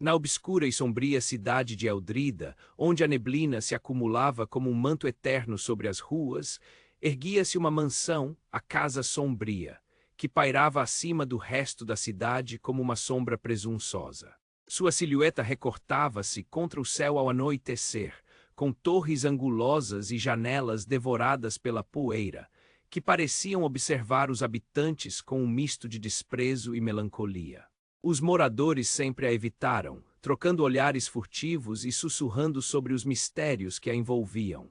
Na obscura e sombria cidade de Eldrida, onde a neblina se acumulava como um manto eterno sobre as ruas, erguia-se uma mansão, a Casa Sombria, que pairava acima do resto da cidade como uma sombra presunçosa. Sua silhueta recortava-se contra o céu ao anoitecer, com torres angulosas e janelas devoradas pela poeira, que pareciam observar os habitantes com um misto de desprezo e melancolia. Os moradores sempre a evitaram, trocando olhares furtivos e sussurrando sobre os mistérios que a envolviam.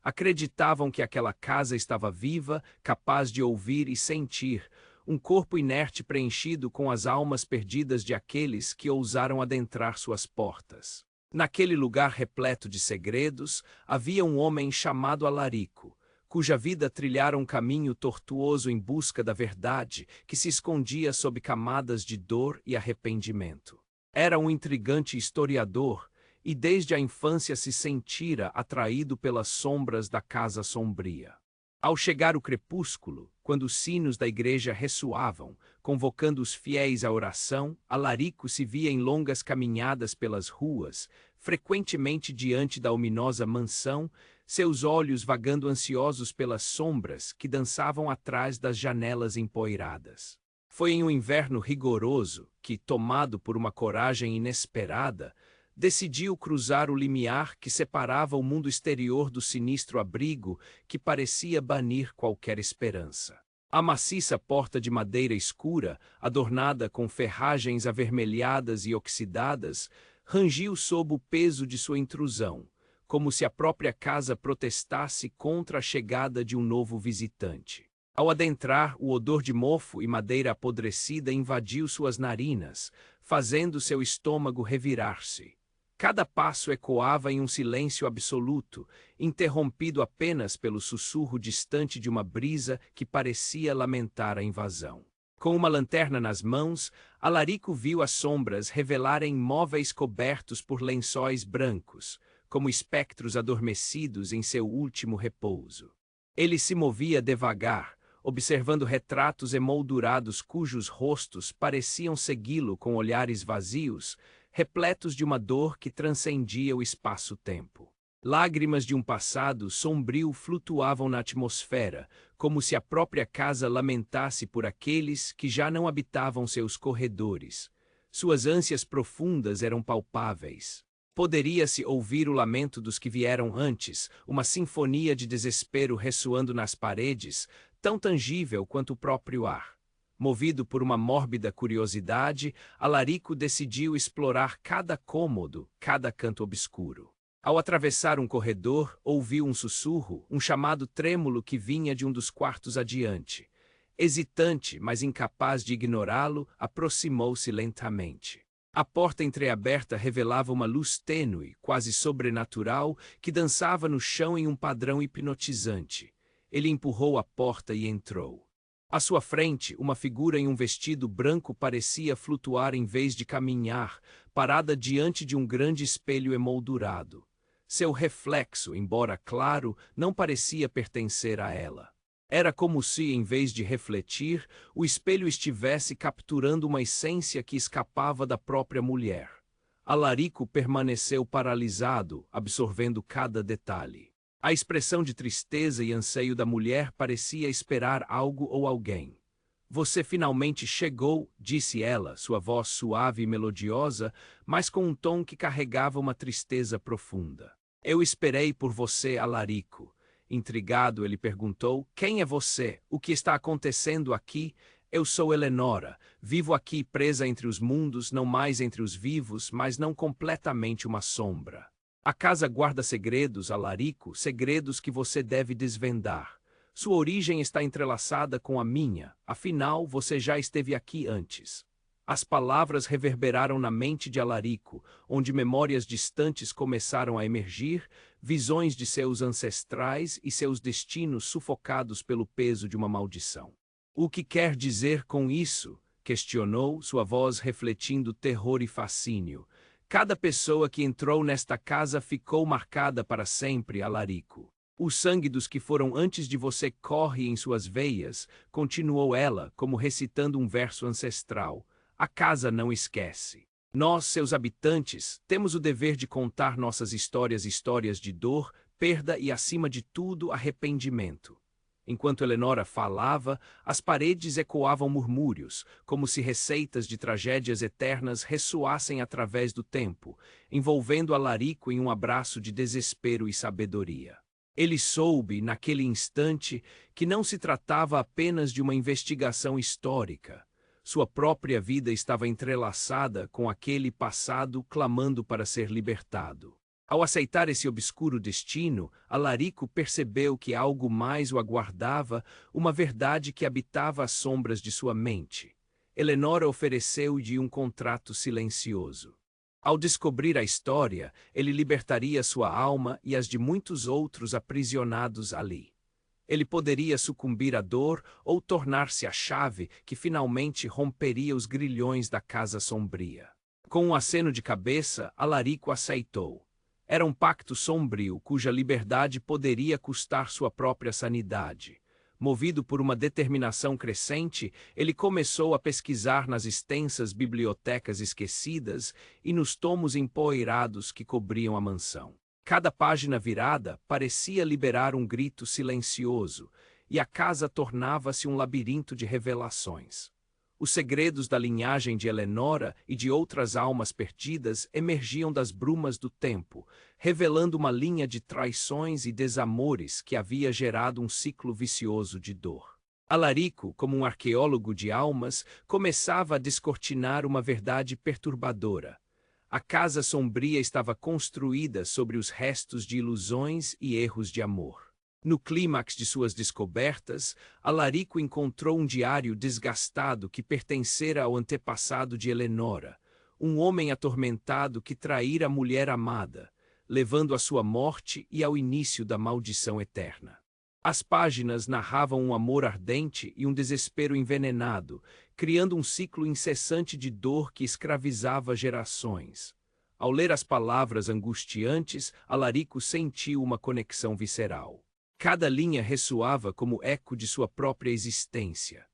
Acreditavam que aquela casa estava viva, capaz de ouvir e sentir, um corpo inerte preenchido com as almas perdidas de aqueles que ousaram adentrar suas portas. Naquele lugar repleto de segredos, havia um homem chamado Alarico, cuja vida trilhara um caminho tortuoso em busca da verdade que se escondia sob camadas de dor e arrependimento. Era um intrigante historiador e desde a infância se sentira atraído pelas sombras da Casa Sombria. Ao chegar o crepúsculo, quando os sinos da igreja ressoavam, convocando os fiéis à oração, Alarico se via em longas caminhadas pelas ruas, frequentemente diante da ominosa mansão, seus olhos vagando ansiosos pelas sombras que dançavam atrás das janelas empoeiradas. Foi em um inverno rigoroso que, tomado por uma coragem inesperada, decidiu cruzar o limiar que separava o mundo exterior do sinistro abrigo que parecia banir qualquer esperança. A maciça porta de madeira escura, adornada com ferragens avermelhadas e oxidadas, rangiu sob o peso de sua intrusão, como se a própria casa protestasse contra a chegada de um novo visitante. Ao adentrar, o odor de mofo e madeira apodrecida invadiu suas narinas, fazendo seu estômago revirar-se. Cada passo ecoava em um silêncio absoluto, interrompido apenas pelo sussurro distante de uma brisa que parecia lamentar a invasão. Com uma lanterna nas mãos, Alarico viu as sombras revelarem móveis cobertos por lençóis brancos, como espectros adormecidos em seu último repouso. Ele se movia devagar, observando retratos emoldurados cujos rostos pareciam segui-lo com olhares vazios, repletos de uma dor que transcendia o espaço-tempo. Lágrimas de um passado sombrio flutuavam na atmosfera, como se a própria casa lamentasse por aqueles que já não habitavam seus corredores. Suas ânsias profundas eram palpáveis. Poderia-se ouvir o lamento dos que vieram antes, uma sinfonia de desespero ressoando nas paredes, tão tangível quanto o próprio ar. Movido por uma mórbida curiosidade, Alarico decidiu explorar cada cômodo, cada canto obscuro. Ao atravessar um corredor, ouviu um sussurro, um chamado trêmulo que vinha de um dos quartos adiante. Hesitante, mas incapaz de ignorá-lo, aproximou-se lentamente. A porta entreaberta revelava uma luz tênue, quase sobrenatural, que dançava no chão em um padrão hipnotizante. Ele empurrou a porta e entrou. À sua frente, uma figura em um vestido branco parecia flutuar em vez de caminhar, parada diante de um grande espelho emoldurado. Seu reflexo, embora claro, não parecia pertencer a ela. Era como se, em vez de refletir, o espelho estivesse capturando uma essência que escapava da própria mulher. Alarico permaneceu paralisado, absorvendo cada detalhe. A expressão de tristeza e anseio da mulher parecia esperar algo ou alguém. "Você finalmente chegou", disse ela, sua voz suave e melodiosa, mas com um tom que carregava uma tristeza profunda. "Eu esperei por você, Alarico." Intrigado, ele perguntou: "Quem é você? O que está acontecendo aqui?" "Eu sou Eleonora. Vivo aqui presa entre os mundos, não mais entre os vivos, mas não completamente uma sombra. A casa guarda segredos, Alarico, segredos que você deve desvendar. Sua origem está entrelaçada com a minha, afinal, você já esteve aqui antes." As palavras reverberaram na mente de Alarico, onde memórias distantes começaram a emergir, visões de seus ancestrais e seus destinos sufocados pelo peso de uma maldição. "O que quer dizer com isso?" questionou, sua voz refletindo terror e fascínio. "Cada pessoa que entrou nesta casa ficou marcada para sempre, Alarico. O sangue dos que foram antes de você corre em suas veias", continuou ela, como recitando um verso ancestral. "A casa não esquece." Nós, seus habitantes, temos o dever de contar nossas histórias de dor, perda e, acima de tudo, arrependimento. Enquanto Eleonora falava, as paredes ecoavam murmúrios, como se receitas de tragédias eternas ressoassem através do tempo, envolvendo Alarico em um abraço de desespero e sabedoria. Ele soube, naquele instante, que não se tratava apenas de uma investigação histórica. Sua própria vida estava entrelaçada com aquele passado clamando para ser libertado. Ao aceitar esse obscuro destino, Alarico percebeu que algo mais o aguardava, uma verdade que habitava as sombras de sua mente. Eleonora ofereceu-lhe um contrato silencioso. Ao descobrir a história, ele libertaria sua alma e as de muitos outros aprisionados ali. Ele poderia sucumbir à dor ou tornar-se a chave que finalmente romperia os grilhões da Casa Sombria. Com um aceno de cabeça, Alarico aceitou. Era um pacto sombrio cuja liberdade poderia custar sua própria sanidade. Movido por uma determinação crescente, ele começou a pesquisar nas extensas bibliotecas esquecidas e nos tomos empoeirados que cobriam a mansão. Cada página virada parecia liberar um grito silencioso, e a casa tornava-se um labirinto de revelações. Os segredos da linhagem de Eleonora e de outras almas perdidas emergiam das brumas do tempo, revelando uma linha de traições e desamores que havia gerado um ciclo vicioso de dor. Alarico, como um arqueólogo de almas, começava a descortinar uma verdade perturbadora. A Casa Sombria estava construída sobre os restos de ilusões e erros de amor. No clímax de suas descobertas, Alarico encontrou um diário desgastado que pertencera ao antepassado de Eleonora, um homem atormentado que traíra a mulher amada, levando à sua morte e ao início da maldição eterna. As páginas narravam um amor ardente e um desespero envenenado, criando um ciclo incessante de dor que escravizava gerações. Ao ler as palavras angustiantes, Alarico sentiu uma conexão visceral. Cada linha ressoava como eco de sua própria existência.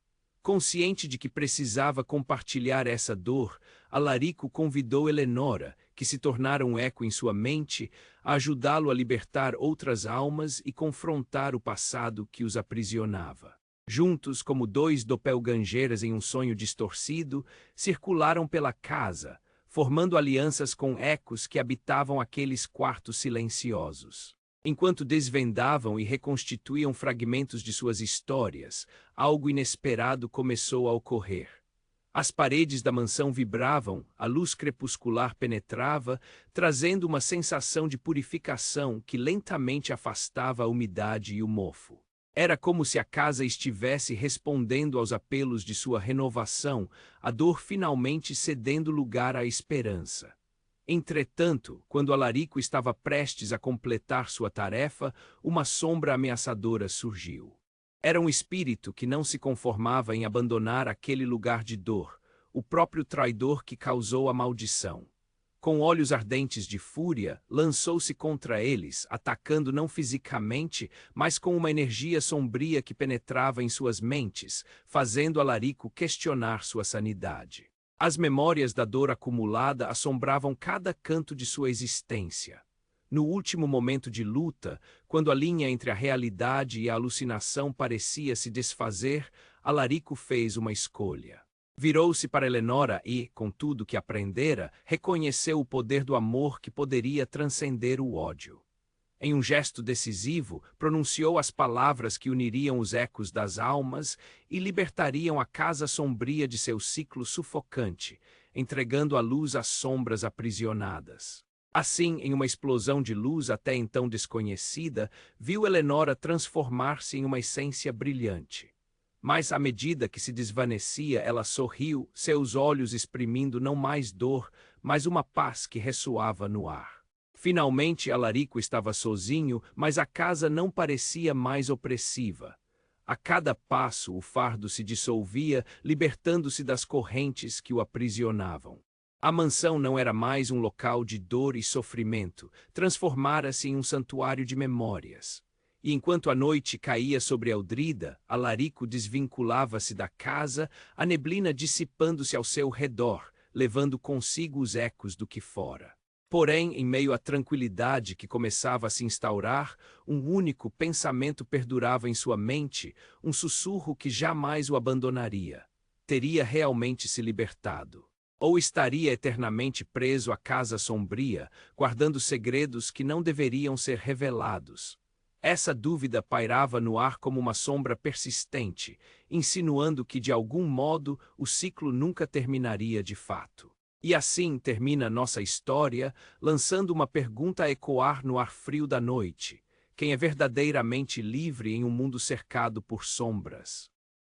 Consciente de que precisava compartilhar essa dor, Alarico convidou Eleonora, que se tornara um eco em sua mente, a ajudá-lo a libertar outras almas e confrontar o passado que os aprisionava. Juntos, como dois doppelgangers em um sonho distorcido, circularam pela casa, formando alianças com ecos que habitavam aqueles quartos silenciosos. Enquanto desvendavam e reconstituíam fragmentos de suas histórias, algo inesperado começou a ocorrer. As paredes da mansão vibravam, a luz crepuscular penetrava, trazendo uma sensação de purificação que lentamente afastava a umidade e o mofo. Era como se a casa estivesse respondendo aos apelos de sua renovação, a dor finalmente cedendo lugar à esperança. Entretanto, quando Alarico estava prestes a completar sua tarefa, uma sombra ameaçadora surgiu. Era um espírito que não se conformava em abandonar aquele lugar de dor, o próprio traidor que causou a maldição. Com olhos ardentes de fúria, lançou-se contra eles, atacando não fisicamente, mas com uma energia sombria que penetrava em suas mentes, fazendo Alarico questionar sua sanidade. As memórias da dor acumulada assombravam cada canto de sua existência. No último momento de luta, quando a linha entre a realidade e a alucinação parecia se desfazer, Alarico fez uma escolha. Virou-se para Eleonora e, com tudo que aprendera, reconheceu o poder do amor que poderia transcender o ódio. Em um gesto decisivo, pronunciou as palavras que uniriam os ecos das almas e libertariam a Casa Sombria de seu ciclo sufocante, entregando à luz as sombras aprisionadas. Assim, em uma explosão de luz até então desconhecida, viu Eleonora transformar-se em uma essência brilhante. Mas, à medida que se desvanecia, ela sorriu, seus olhos exprimindo não mais dor, mas uma paz que ressoava no ar. Finalmente, Alarico estava sozinho, mas a casa não parecia mais opressiva. A cada passo, o fardo se dissolvia, libertando-se das correntes que o aprisionavam. A mansão não era mais um local de dor e sofrimento, transformara-se em um santuário de memórias. E enquanto a noite caía sobre Eldrida, Alarico desvinculava-se da casa, a neblina dissipando-se ao seu redor, levando consigo os ecos do que fora. Porém, em meio à tranquilidade que começava a se instaurar, um único pensamento perdurava em sua mente, um sussurro que jamais o abandonaria. Teria realmente se libertado? Ou estaria eternamente preso à casa sombria, guardando segredos que não deveriam ser revelados? Essa dúvida pairava no ar como uma sombra persistente, insinuando que de algum modo o ciclo nunca terminaria de fato. E assim termina nossa história, lançando uma pergunta a ecoar no ar frio da noite: quem é verdadeiramente livre em um mundo cercado por sombras?